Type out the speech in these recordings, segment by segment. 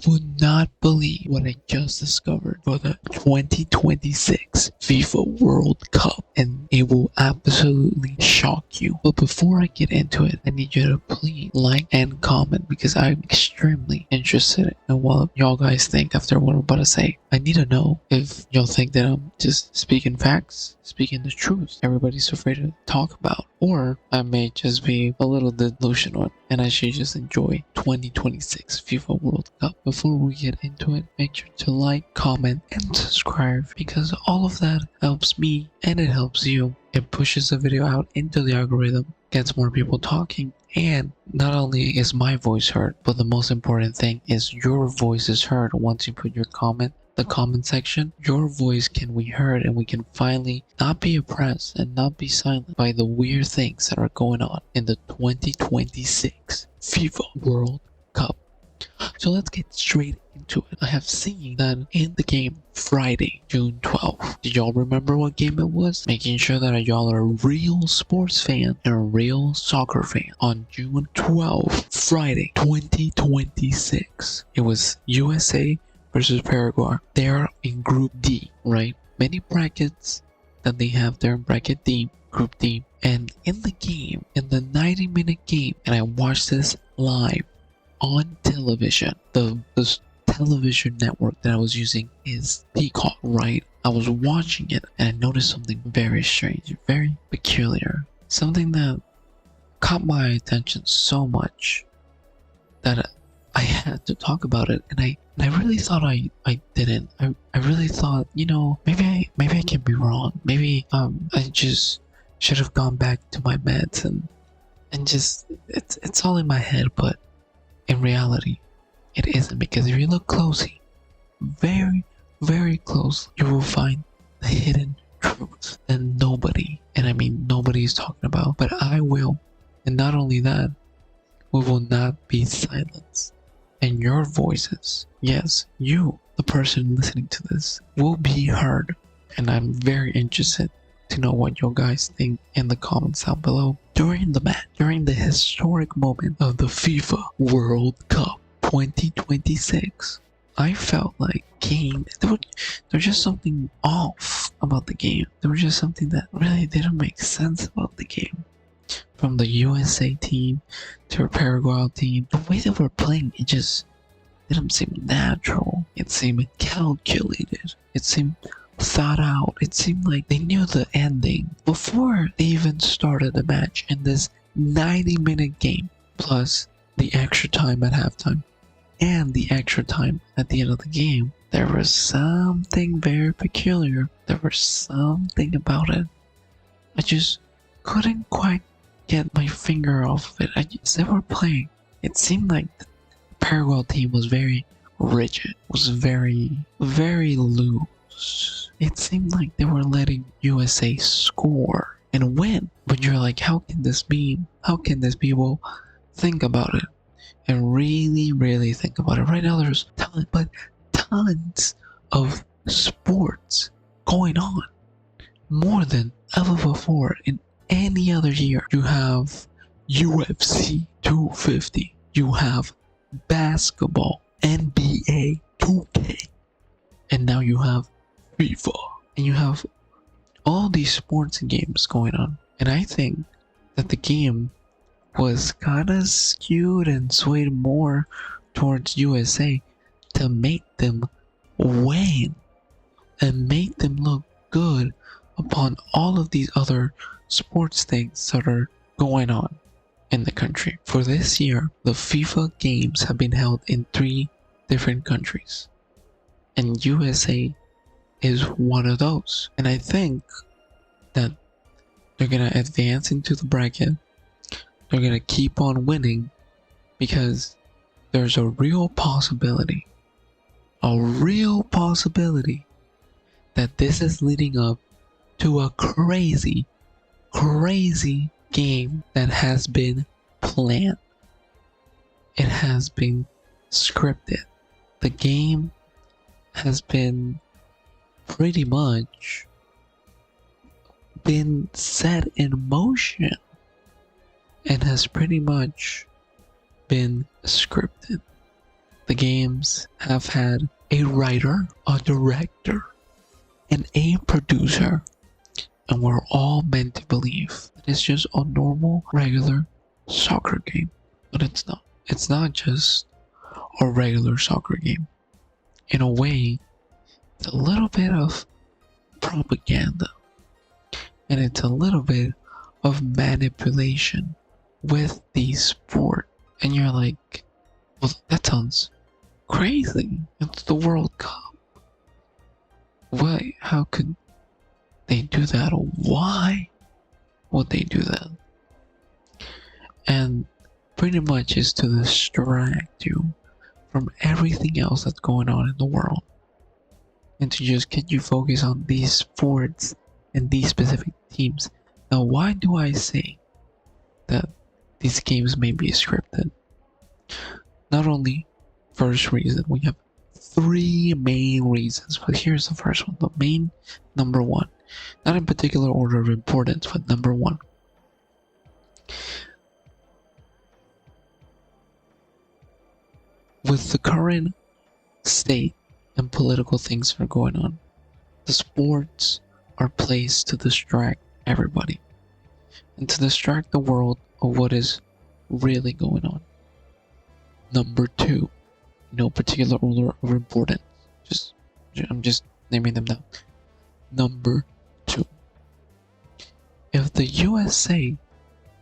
would not believe what I just discovered for the 2026 FIFA World Cup, and it will absolutely shock you. But before I get into it, I need you to please like and comment because I'm extremely interested in what y'all guys think after what I'm about to say. I need to know if y'all think that I'm just speaking facts, speaking the truth everybody's afraid to talk about, or I may just be a little delusional and I should just enjoy 2026 FIFA World Cup. Before we get into it, make sure to like, comment, and subscribe because all of that helps me and it helps you. It pushes the video out into the algorithm, gets more people talking, and not only is my voice heard, but the most important thing is your voice is heard once you put your comment. The comment section, your voice can be heard and we can finally not be oppressed and not be silent by the weird things that are going on in the 2026 FIFA World Cup. So let's get straight into it. I have seen that in the game Friday, June 12th. Did y'all remember what game it was? Making sure that y'all are a real sports fan and a real soccer fan. On June 12th, Friday, 2026, it was USA versus Paraguay. They're in Group D, right? Many brackets that they have there in Bracket D, Group D. And in the game, in the 90-minute game, and I watched this live on television. The television network that I was using is Peacock, right? I was watching it and I noticed something very strange, very peculiar. Something that caught my attention so much that I had to talk about it, and I really thought I didn't. I really thought, maybe I can be wrong. Maybe I just should have gone back to my meds and just it's all in my head, but in reality it isn't, because if you look closely, very, very close, you will find the hidden truth that nobody, and I mean nobody, is talking about, but I will. And not only that, we will not be silenced. And your voices, yes, you, the person listening to this, will be heard. And I'm very interested to know what you guys think in the comments down below. During the match, during the historic moment of the FIFA World Cup 2026, I felt like there was just something off about the game. There was just something that really didn't make sense about the game. From the USA team to a Paraguay team, the way they were playing, it just didn't seem natural. It seemed calculated. It seemed thought out. It seemed like they knew the ending before they even started the match. In this 90-minute game, plus the extra time at halftime and the extra time at the end of the game, there was something very peculiar. There was something about it. I just couldn't quite get my finger off of it. They were playing. It seemed like the Paraguay team was very rigid, was very, very loose. It seemed like they were letting USA score and win. But you're like, how can this be? How can this be? Well, think about it and really, really think about it. Right now, there's tons of sports going on, more than ever before in any other year. You have UFC 250, you have basketball, NBA 2K, and now you have FIFA, and you have all these sports games going on. And I think that the game was kinda skewed and swayed more towards USA to make them win and make them look good upon all of these other sports things that are going on in the country. For this year, the FIFA games have been held in 3 different countries, and USA is one of those. And I think that they're gonna advance into the bracket. They're gonna keep on winning because there's a real possibility that this is leading up to a crazy game that has been planned. It has been scripted. The game has been pretty much been set in motion and has pretty much been scripted. The games have had a writer, a director, and a producer, and we're all meant to believe that it's just a normal, regular soccer game. But it's not. It's not just a regular soccer game. In a way, it's a little bit of propaganda, and it's a little bit of manipulation with the sport. And you're like, well, that sounds crazy. It's the World Cup. Why? How could they do that? Or why would they do that? And pretty much is to distract you from everything else that's going on in the world, and to just get you focused on these sports and these specific teams. Now, why do I say that these games may be scripted? Not only first reason, we have three main reasons, but here's the first one. The main number one, not in particular order of importance, but number one. With the current state and political things that are going on, the sports are placed to distract everybody and to distract the world of what is really going on. Number two, no particular order of importance. I'm just naming them down. Number two, if the USA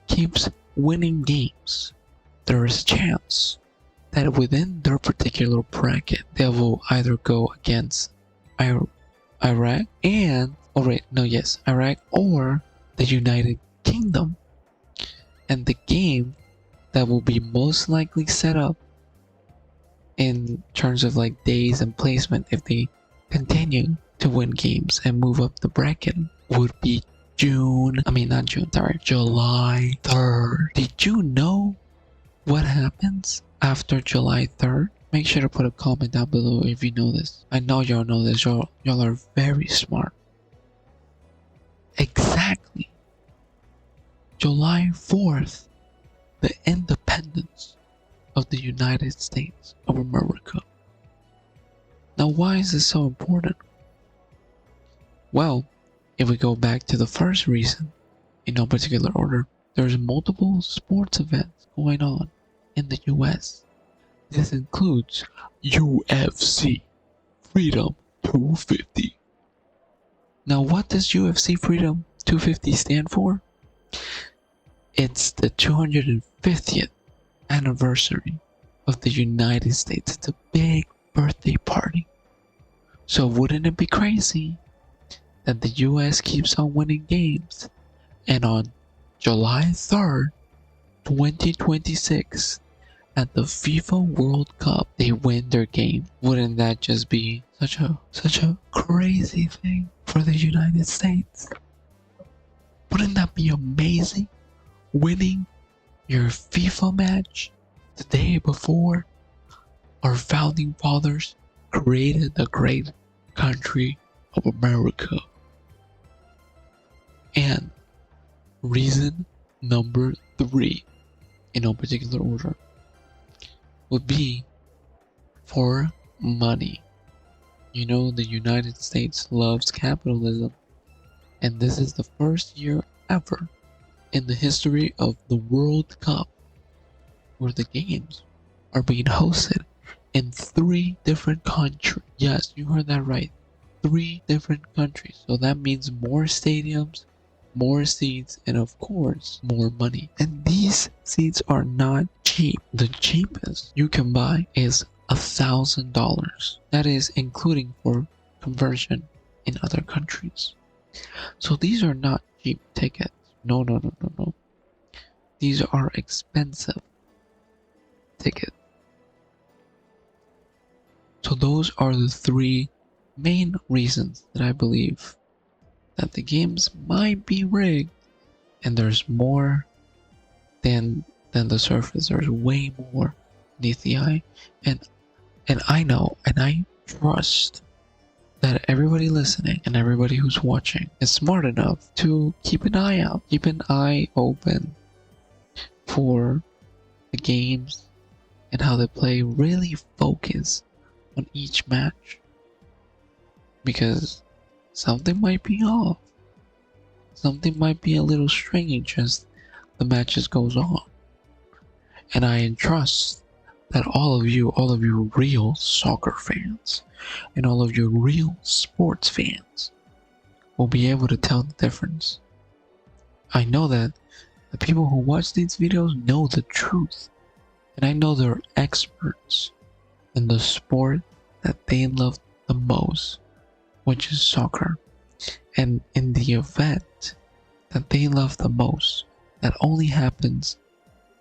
keeps winning games, there is a chance that within their particular bracket, they will either go against Iraq Iraq or the United Kingdom. And the game that will be most likely set up in terms of like days and placement, if they continue to win games and move up the bracket, would be July 3rd. Did you know what happens after July 3rd? Make sure to put a comment down below if you know this. I know y'all know this. Y'all are very smart. Exactly. July 4th, the independence of the United States of America. Now, why is this so important? Well, if we go back to the first reason, in no particular order, there's multiple sports events going on in the US. This includes UFC Freedom 250. Now, what does UFC Freedom 250 stand for? It's the 250th anniversary of the United States. It's a big birthday party. So wouldn't it be crazy that the US keeps on winning games, and on July 3rd, 2026, at the FIFA World Cup, they win their game? Wouldn't that just be such a crazy thing for the United States? Wouldn't that be amazing? Winning your FIFA match the day before our founding fathers created the great country of America. And reason number three, in no particular order, would be for money. You know, the United States loves capitalism, and this is the first year ever in the history of the World Cup where the games are being hosted in 3 different countries. Yes, you heard that right. 3 different countries. So that means more stadiums, more seats, and of course, more money. And these seats are not cheap. The cheapest you can buy is $1,000. That is including for conversion in other countries. So these are not cheap tickets. No. These are expensive tickets. So those are the 3 main reasons that I believe that the games might be rigged, and there's more than the surface. There's way more beneath the eye, and I know, and I trust that everybody listening and everybody who's watching is smart enough to keep an eye out, keep an eye open for the games and how the play really focus on each match, because something might be off, something might be a little strange as the matches goes on. And I entrust that all of you real soccer fans, and all of you real sports fans will be able to tell the difference. I know that the people who watch these videos know the truth, and I know they're experts in the sport that they love the most, which is soccer, and in the event that they love the most, that only happens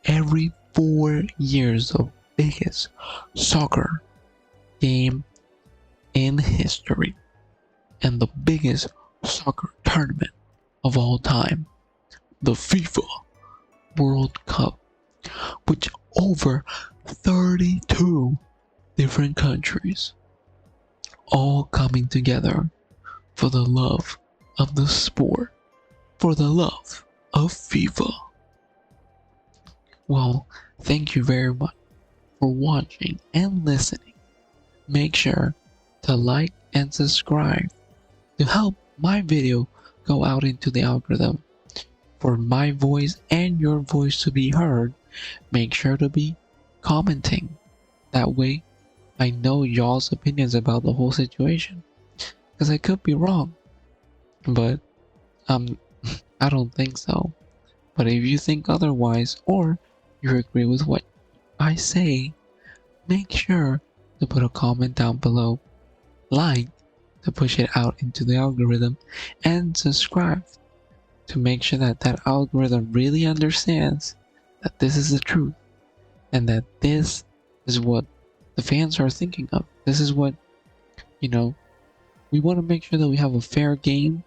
every 4 years, the biggest soccer game in history, and the biggest soccer tournament of all time, the FIFA World Cup, which over 32 different countries all coming together for the love of the sport, for the love of FIFA. Well, thank you very much for watching and listening. Make sure to like and subscribe to help my video go out into the algorithm. For my voice and your voice to be heard, make sure to be commenting. That way, I know y'all's opinions about the whole situation. Because I could be wrong. But, I don't think so. But if you think otherwise, or you agree with what I say, make sure to put a comment down below. Like to push it out into the algorithm, and subscribe to make sure that that algorithm really understands that this is the truth, and that this is what the fans are thinking of. This is what, we want to make sure that we have a fair game,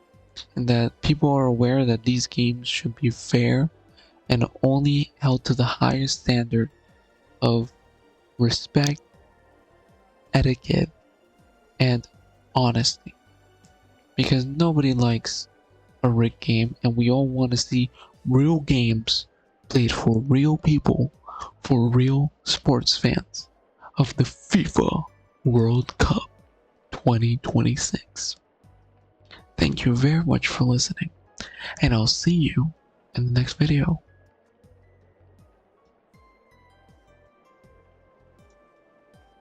and that people are aware that these games should be fair and only held to the highest standard of respect, etiquette, and honesty. Because nobody likes a rigged game, and we all want to see real games played for real people, for real sports fans of the FIFA World Cup 2026. Thank you very much for listening, and I'll see you in the next video.